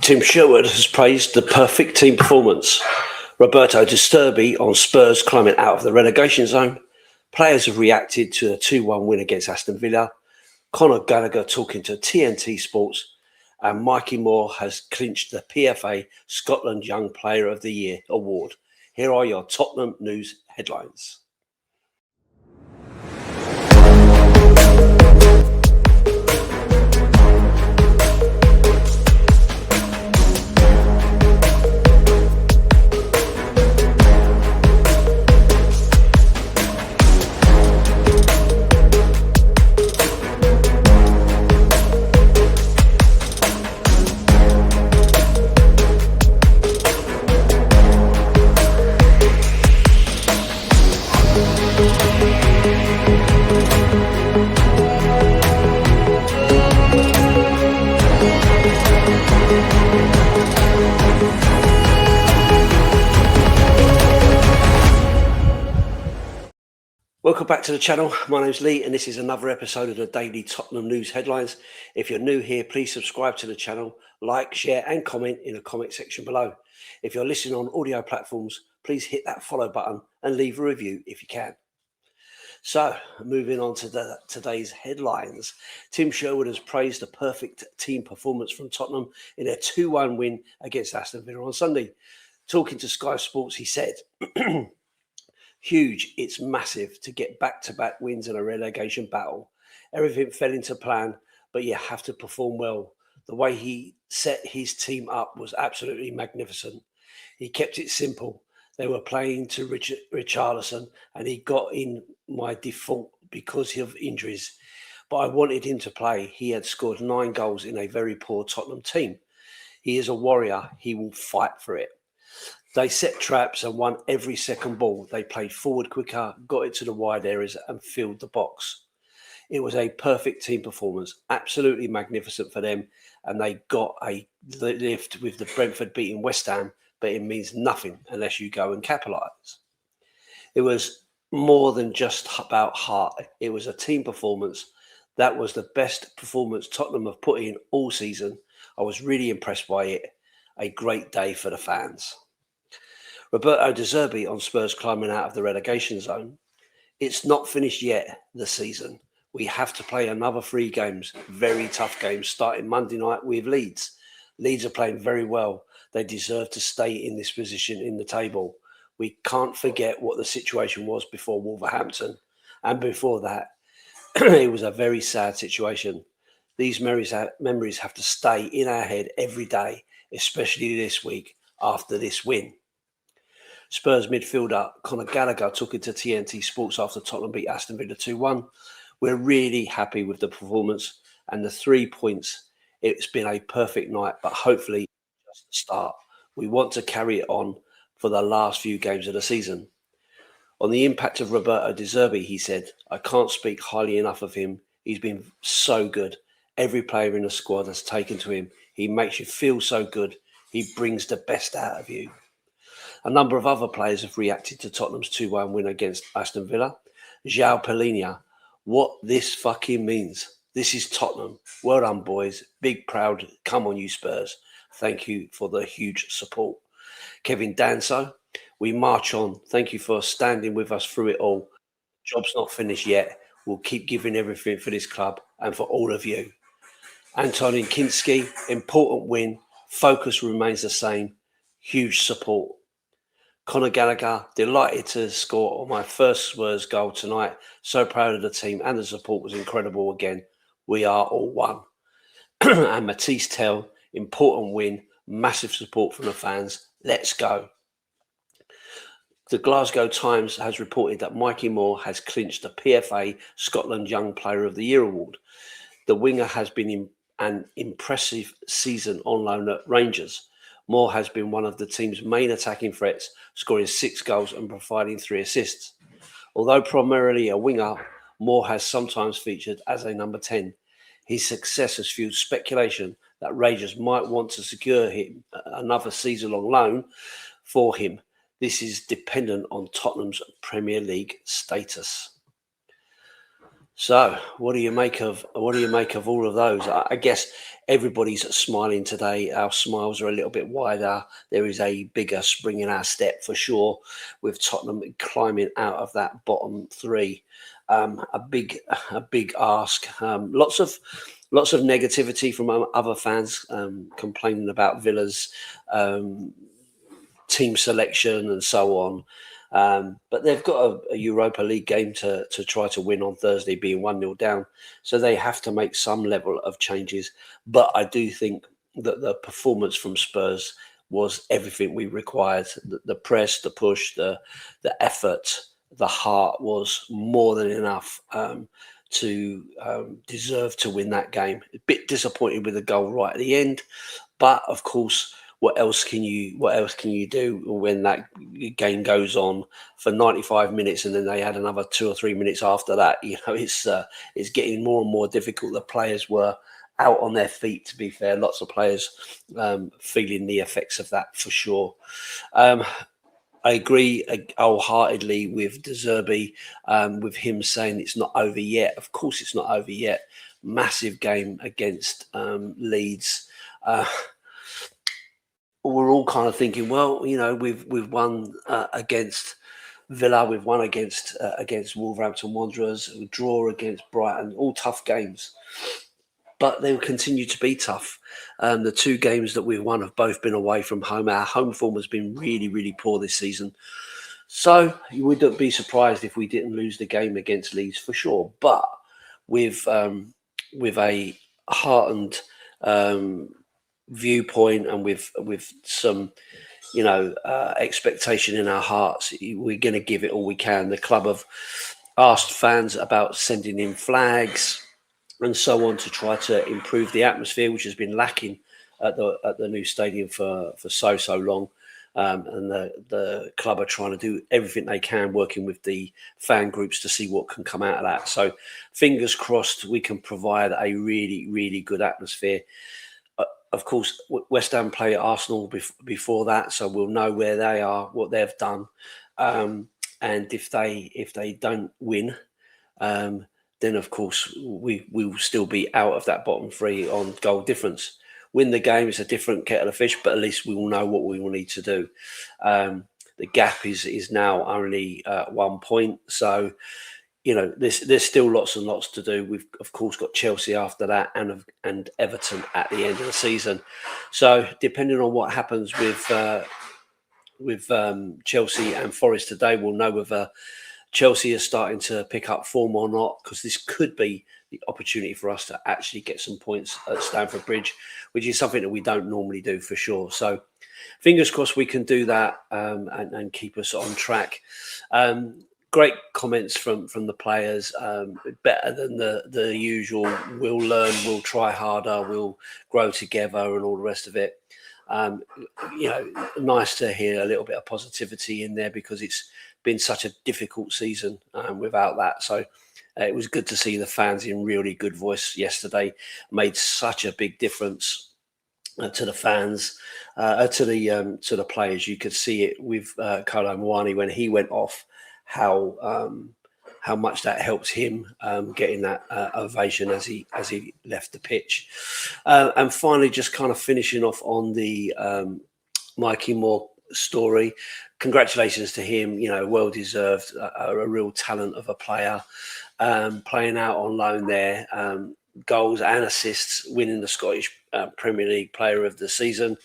Tim Sherwood has praised the perfect team performance. Roberto De Zerbi on Spurs climbing out of the relegation zone. Players have reacted to the 2-1 win against Aston Villa. Conor Gallagher talking to TNT Sports. And Mikey Moore has clinched the PFA Scotland Young Player of the Year award. Here are your Tottenham news headlines. Welcome back to the channel. My name's Lee and this is another episode of the Daily Tottenham News Headlines. If you're new here, please subscribe to the channel, like, share and comment in the comment section below. If you're listening on audio platforms, please hit that follow button and leave a review if you can. So, moving on to today's headlines. Tim Sherwood has praised the perfect team performance from Tottenham in their 2-1 win against Aston Villa on Sunday. Talking to Sky Sports, he said, "Huge, it's massive to get back-to-back wins in a relegation battle. Everything fell into plan, but you have to perform well. The way he set his team up was absolutely magnificent. He kept it simple. They were playing to Richarlison and he got in my default because of injuries. But I wanted him to play. He had scored 9 goals in a very poor Tottenham team. He is a warrior. He will fight for it. They set traps and won every second ball. They played forward quicker, got it to the wide areas and filled the box. It was a perfect team performance, absolutely magnificent for them. And they got a lift with the Brentford beating West Ham, but it means nothing unless you go and capitalise. It was more than just about heart. It was a team performance. That was the best performance Tottenham have put in all season. I was really impressed by it. A great day for the fans." Roberto De Zerbi on Spurs climbing out of the relegation zone. "It's not finished yet, the season. We have to play another 3 games, very tough games, starting Monday night with Leeds. Leeds are playing very well. They deserve to stay in this position in the table. We can't forget what the situation was before Wolverhampton. And before that, it was a very sad situation. These memories have to stay in our head every day, especially this week after this win." Spurs midfielder Conor Gallagher talking to TNT Sports after Tottenham beat Aston Villa 2-1. "We're really happy with the performance and the 3 points. It's been a perfect night, but hopefully just the start. We want to carry it on for the last few games of the season." On the impact of Roberto De Zerbi, he said, "I can't speak highly enough of him. He's been so good. Every player in the squad has taken to him. He makes you feel so good. He brings the best out of you." A number of other players have reacted to Tottenham's 2-1 win against Aston Villa. João Palhinha, "What this fucking means. This is Tottenham. Well done, boys. Big, proud. Come on, you Spurs. Thank you for the huge support." Kevin Danso, "We march on. Thank you for standing with us through it all. Job's not finished yet. We'll keep giving everything for this club and for all of you." Antonin Kinski, "Important win. Focus remains the same. Huge support." Conor Gallagher, "Delighted to score on my first Spurs goal tonight. So proud of the team and the support was incredible again. We are all one." And Matisse Tell, "Important win. Massive support from the fans. Let's go." The Glasgow Times has reported that Mikey Moore has clinched the PFA Scotland Young Player of the Year award. The winger has been an impressive season on loan at Rangers. Moore has been one of the team's main attacking threats, scoring 6 goals and providing 3 assists. Although primarily a winger, Moore has sometimes featured as a number 10. His success has fueled speculation that Rangers might want to secure him another season-long loan for him. This is dependent on Tottenham's Premier League status. So, what do you make of all of those? I guess everybody's smiling today. Our smiles are a little bit wider. There is a bigger spring in our step for sure, with Tottenham climbing out of that bottom three. A big ask. Lots of negativity from other fans complaining about Villa's um, team selection and so on. But they've got a Europa League game to try to win on Thursday, being 1-0 down. So they have to make some level of changes. But I do think that the performance from Spurs was everything we required. The press, the push, the effort, the heart was more than enough to deserve to win that game. A bit disappointed with the goal right at the end. But of course, what else can you do when that game goes on for 95 minutes and then they had another 2 or 3 minutes after that? It's getting more and more difficult. The players were out on their feet, to be fair. Lots of players feeling the effects of that for sure. Um, I agree wholeheartedly with De Zerbi, with him saying it's not over yet. Of course, it's not over yet. Massive game against Leeds. Uh, we're all kind of thinking, well, we've won against Villa, we've won against Wolverhampton Wanderers, we draw against Brighton, all tough games, but they will continue to be tough. The two games that we've won have both been away from home. Our home form has been really, really poor this season. So you wouldn't be surprised if we didn't lose the game against Leeds for sure. But with a heartened viewpoint and with some expectation in our hearts, we're going to give it all we can. The club have asked fans about sending in flags and so on to try to improve the atmosphere, which has been lacking at the new stadium for so long. And the club are trying to do everything they can, working with the fan groups to see what can come out of that. So fingers crossed we can provide a really, really good atmosphere. Of course, West Ham play Arsenal before that, so we'll know where they are, what they've done, and if they don't win, then of course we will still be out of that bottom three on goal difference. Win the game, it's a different kettle of fish, but at least we will know what we will need to do. The gap is now only 1 point, so there's still lots and lots to do. We've of course got Chelsea after that, and Everton at the end of the season. So depending on what happens with Chelsea and Forest today, we'll know whether Chelsea is starting to pick up form or not, because this could be the opportunity for us to actually get some points at Stamford Bridge, which is something that we don't normally do for sure. So fingers crossed we can do that and keep us on track. Great comments from the players. Better than the usual. We'll learn. We'll try harder. We'll grow together, and all the rest of it. Nice to hear a little bit of positivity in there, because it's been such a difficult season without that. So it was good to see the fans in really good voice yesterday. Made such a big difference to the fans, to the players. You could see it with Kolo Muani when he went off, how much that helped him getting that ovation as he left the pitch. And finally, just kind of finishing off on the Mikey Moore story. Congratulations to him. Well deserved. A real talent of a player, playing out on loan there. Goals and assists, winning the Scottish Premier League Player of the Season,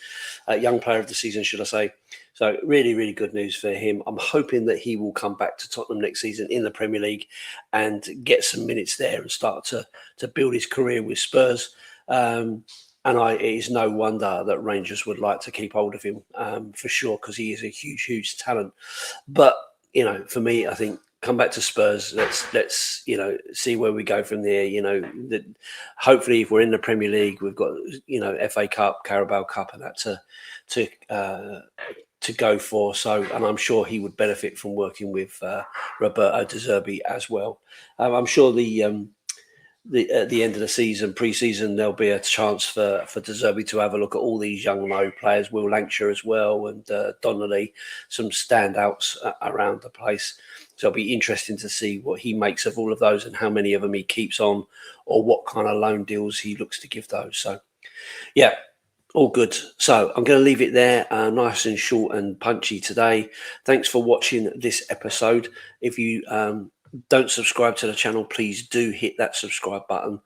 Young Player of the Season, should I say. So really, really good news for him. I'm hoping that he will come back to Tottenham next season in the Premier League and get some minutes there and start to build his career with Spurs. And it is no wonder that Rangers would like to keep hold of him for sure, because he is a huge, huge talent. But, for me, I think come back to Spurs. Let's see where we go from there. Hopefully, if we're in the Premier League, we've got FA Cup, Carabao Cup, and that to go for. So, and I'm sure he would benefit from working with Roberto De Zerbi as well. I'm sure the at the end of the season, pre-season, there'll be a chance for De Zerbi to have a look at all these young low players, Will Lancashire as well, and Donnelly, some standouts around the place. So it'll be interesting to see what he makes of all of those and how many of them he keeps on, or what kind of loan deals he looks to give those. So, yeah, all good. So I'm going to leave it there. Nice and short and punchy today. Thanks for watching this episode. If you don't subscribe to the channel, please do hit that subscribe button.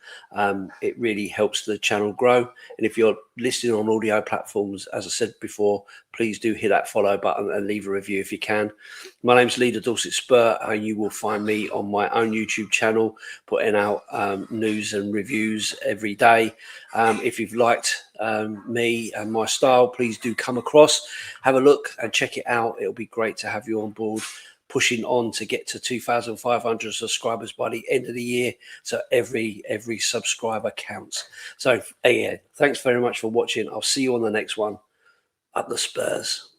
It really helps the channel grow. And if you're listening on audio platforms, as I said before, please do hit that follow button and leave a review if you can. My name's Leader Dorset Spur, and you will find me on my own YouTube channel, putting out news and reviews every day. If you've liked me and my style, please do come across, have a look and check it out. It'll be great to have you on board, pushing on to get to 2,500 subscribers by the end of the year. So every subscriber counts. So again, thanks very much for watching. I'll see you on the next one. Up the Spurs.